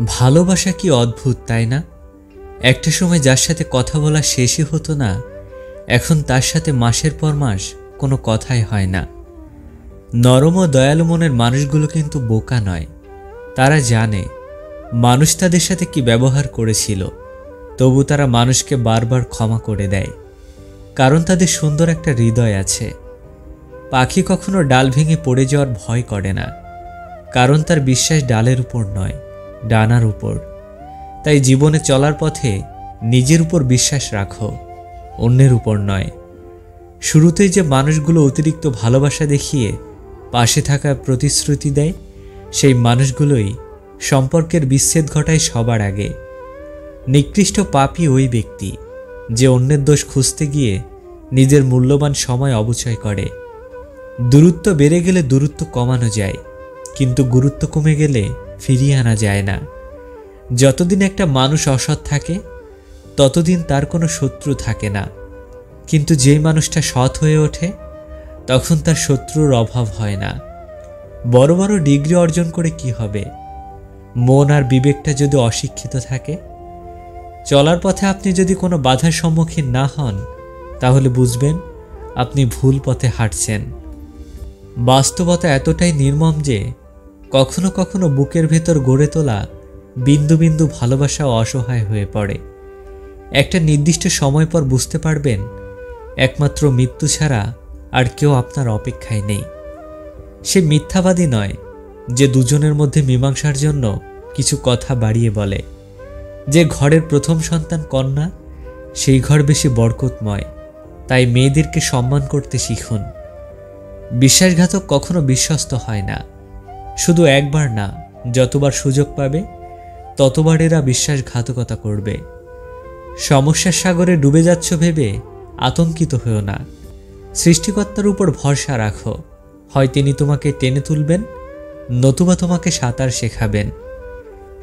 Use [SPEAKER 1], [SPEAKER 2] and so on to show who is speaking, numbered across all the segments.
[SPEAKER 1] ভালোবাসা কি অদ্ভুত, তাই না? একটা সময় যার সাথে কথা বলা শেষই হতো না, এখন তার সাথে মাসের পর মাস কোনো কথাই হয় না। নরম ও দয়ালু মনের মানুষগুলো কিন্তু বোকা নয়। তারা জানে মানুষ তাদের সাথে কি ব্যবহার করেছিল, তবু তারা মানুষকে বারবার ক্ষমা করে দেয়, কারণ তাদের সুন্দর একটা হৃদয় আছে। পাখি কখনো ডাল ভেঙে পড়ে যাওয়ার ভয় করে না, কারণ তার বিশ্বাস ডালের উপর নয়, ডানার উপর। তাই জীবনে চলার পথে নিজের উপর বিশ্বাস রাখো, অন্যের উপর নয়। শুরুতেই যে মানুষগুলো অতিরিক্ত ভালোবাসা দেখিয়ে পাশে থাকার প্রতিশ্রুতি দেয়, সেই মানুষগুলোই সম্পর্কের বিচ্ছেদ ঘটায় সবার আগে। নিকৃষ্ট পাপী ওই ব্যক্তি যে অন্যের দোষ খুঁজতে গিয়ে নিজের মূল্যবান সময় অপচয় করে। দূরত্ব বেড়ে গেলে দূরত্ব কমানো যায়, কিন্তু গুরুত্ব কমে গেলে ফিরিয়ে আনা যায় না। যতদিন একটা মানুষ অসৎ থাকে, ততদিন তার কোনো শত্রু থাকে না। কিন্তু যেই মানুষটা সৎ হয়ে ওঠে, তখন তার শত্রুর অভাব হয় না। বড় বড় ডিগ্রি অর্জন করে কি হবে, মন আর বিবেকটা যদি অশিক্ষিত থাকে? চলার পথে আপনি যদি কোনো বাধার সম্মুখীন না হন, তাহলে বুঝবেন আপনি ভুল পথে হাঁটছেন। বাস্তবতা এতটাই নির্মম যে কখনো কখনো বুকের ভেতর গড়ে তোলা বিন্দু বিন্দু ভালোবাসাও অসহায় হয়ে পড়ে। একটা নির্দিষ্ট সময় পর বুঝতে পারবেন একমাত্র মৃত্যু ছাড়া আর কেউ আপনার অপেক্ষায় নেই। সে মিথ্যাবাদী নয় যে দুজনের মধ্যে মীমাংসার জন্য কিছু কথা বাড়িয়ে বলে। যে ঘরের প্রথম সন্তান কন্যা, সেই ঘর বেশি বরকতময়। তাই মেয়েদেরকে সম্মান করতে শিখুন। বিশ্বাসঘাতক কখনো বিশ্বস্ত হয় না। শুধু একবার না, যতবার সুযোগ পাবে ততবার এরা বিশ্বাসঘাতকতা করবে। সমস্যার সাগরে ডুবে যাচ্ছ ভেবে আতঙ্কিত হও না। সৃষ্টিকর্তার উপর ভরসা রাখো। হয় তিনি তোমাকে টেনে তুলবেন, নতুবা তোমাকে সাঁতার শেখাবেন।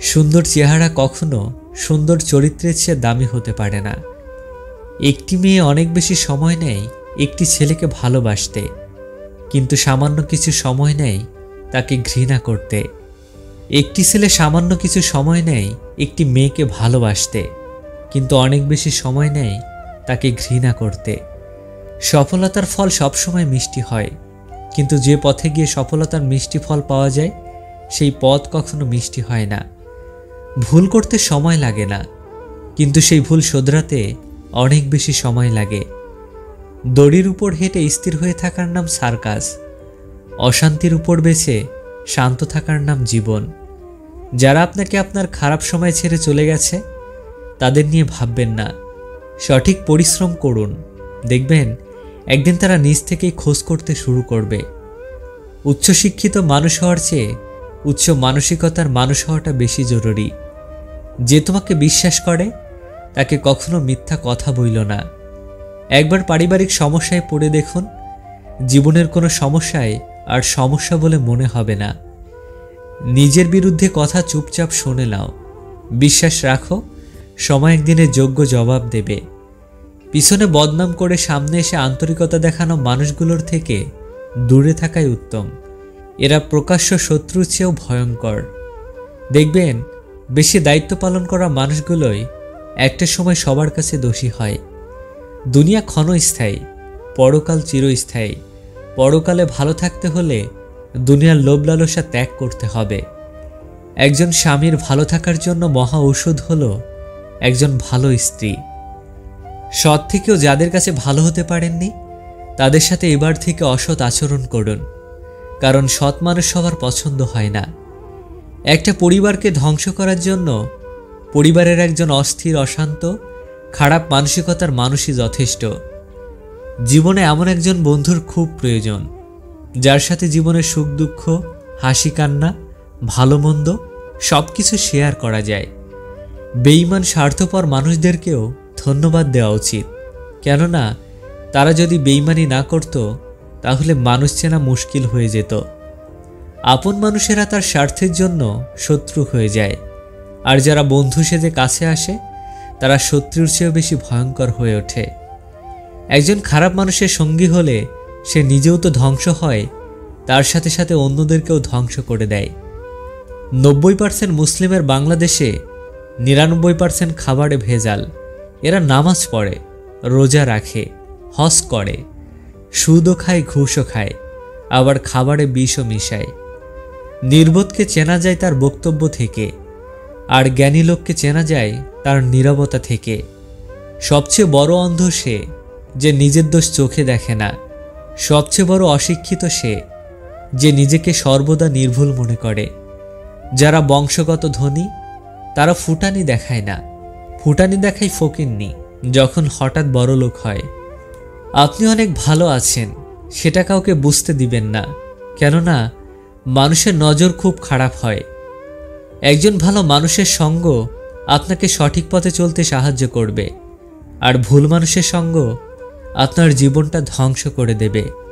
[SPEAKER 1] সুন্দর চেহারা কখনো সুন্দর চরিত্রের চেয়ে দামি হতে পারে না। একটি মেয়ে অনেক বেশি সময় নেয় একটি ছেলেকে ভালোবাসতে, কিন্তু সামান্য কিছু সময় নেয় তাকে ঘৃণা করতে। একটি ছেলে সামান্য কিছু সময় নেয় একটি মেয়েকে ভালোবাসতে, কিন্তু অনেক বেশি সময় নেয় তাকে ঘৃণা করতে। সফলতার ফল সবসময় মিষ্টি হয়, কিন্তু যে পথে গিয়ে সফলতার মিষ্টি ফল পাওয়া যায়, সেই পথ কখনো মিষ্টি হয় না। ভুল করতে সময় লাগে না, কিন্তু সেই ভুল শোধরাতে অনেক বেশি সময় লাগে। দড়ির উপর হেঁটে স্থির হয়ে থাকার নাম সার্কাস। অশান্তির উপর বেছে শান্ত থাকার নাম জীবন। যারা আপনাকে আপনার খারাপ সময় ছেড়ে চলে গেছে, তাদের নিয়ে ভাববেন না। সঠিক পরিশ্রম করুন, দেখবেন একদিন তারা নিজ থেকেই খোঁজ করতে শুরু করবে। উচ্চশিক্ষিত মানুষ হওয়ার চেয়ে উচ্চ মানসিকতার মানুষ হওয়াটা বেশি জরুরি। যে তোমাকে বিশ্বাস করে তাকে কখনো মিথ্যা কথা বইল না। একবার পারিবারিক সমস্যায় পড়ে দেখুন, জীবনের কোনো সমস্যায় আর সমস্যা বলে মনে হবে না। নিজের বিরুদ্ধে কথা চুপচাপ শুনে নাও। বিশ্বাস রাখো, সময় একদিনে যোগ্য জবাব দেবে। পিছনে বদনাম করে সামনে এসে আন্তরিকতা দেখানো মানুষগুলোর থেকে দূরে থাকাই উত্তম। এরা প্রকাশ্য শত্রুর চেয়েও ভয়ঙ্কর। দেখবেন বেশি দায়িত্ব পালন করা মানুষগুলোই একটা সময় সবার কাছে দোষী হয়। দুনিয়া ক্ষণস্থায়ী, পরকাল চিরস্থায়ী। পরকালে ভালো থাকতে হলে দুনিয়ার লোভ লালসা ত্যাগ করতে হবে। একজন স্বামীর ভালো থাকার জন্য মহা ঔষধ হলো একজন ভালো স্ত্রী। সৎ থেকেও যাদের কাছে ভালো হতে পারেননি, তাদের সাথে এবার থেকে অসৎ আচরণ করুন, কারণ সৎ মানুষ সবার পছন্দ হয় না। একটা পরিবারকে ধ্বংস করার জন্য পরিবারের একজন অস্থির, অশান্ত, খারাপ মানসিকতার মানুষই যথেষ্ট। জীবনে এমন একজন বন্ধুর খুব প্রয়োজন, যার সাথে জীবনের সুখ দুঃখ, হাসি কান্না, ভালো মন্দ সব কিছু শেয়ার করা যায়। বেঈমান স্বার্থপর মানুষদেরকেও ধন্যবাদ দেওয়া উচিত, কেননা তারা যদি বেঈমানি না করত, তাহলে মানুষ চেনা মুশকিল হয়ে যেত। আপন মানুষেরা তার স্বার্থের জন্য শত্রু হয়ে যায়, আর যারা বন্ধু সেজে কাছে আসে, তারা শত্রুর চেয়েও বেশি ভয়ঙ্কর হয়ে ওঠে। একজন খারাপ মানুষের সঙ্গী হলে সে নিজেও তো ধ্বংস হয়, তার সাথে সাথে অন্যদেরকেও ধ্বংস করে দেয়। 90% মুসলিমের বাংলাদেশে 99% খাবারে ভেজাল। এরা নামাজ পড়ে, রোজা রাখে, হজ করে, সুদও খায়, ঘুষও খায়, আবার খাবারে বিষও মিশায়। নির্বোধকে চেনা যায় তার বক্তব্য থেকে, আর জ্ঞানী লোককে চেনা যায় তার নীরবতা থেকে। সবচেয়ে বড় অন্ধ সে যে নিজের দোষ চোখে দেখে না। সবচেয়ে বড় অশিক্ষিত সে যে নিজেকে সর্বদা নির্ভুল মনে করে। যারা বংশগত ধনী তারা ফুটানি দেখায় না, ফুটানি দেখায় ফকিন্নি যখন হঠাৎ বড় লোক হয়। আপনি অনেক ভালো আছেন সেটা কাউকে বুঝতে দিবেন না, কেননা মানুষের নজর খুব খারাপ হয়। একজন ভালো মানুষের সঙ্গ আপনাকে সঠিক পথে চলতে সাহায্য করবে, আর ভুল মানুষের সঙ্গ আপনার জীবনটা ধ্বংস করে দেবে।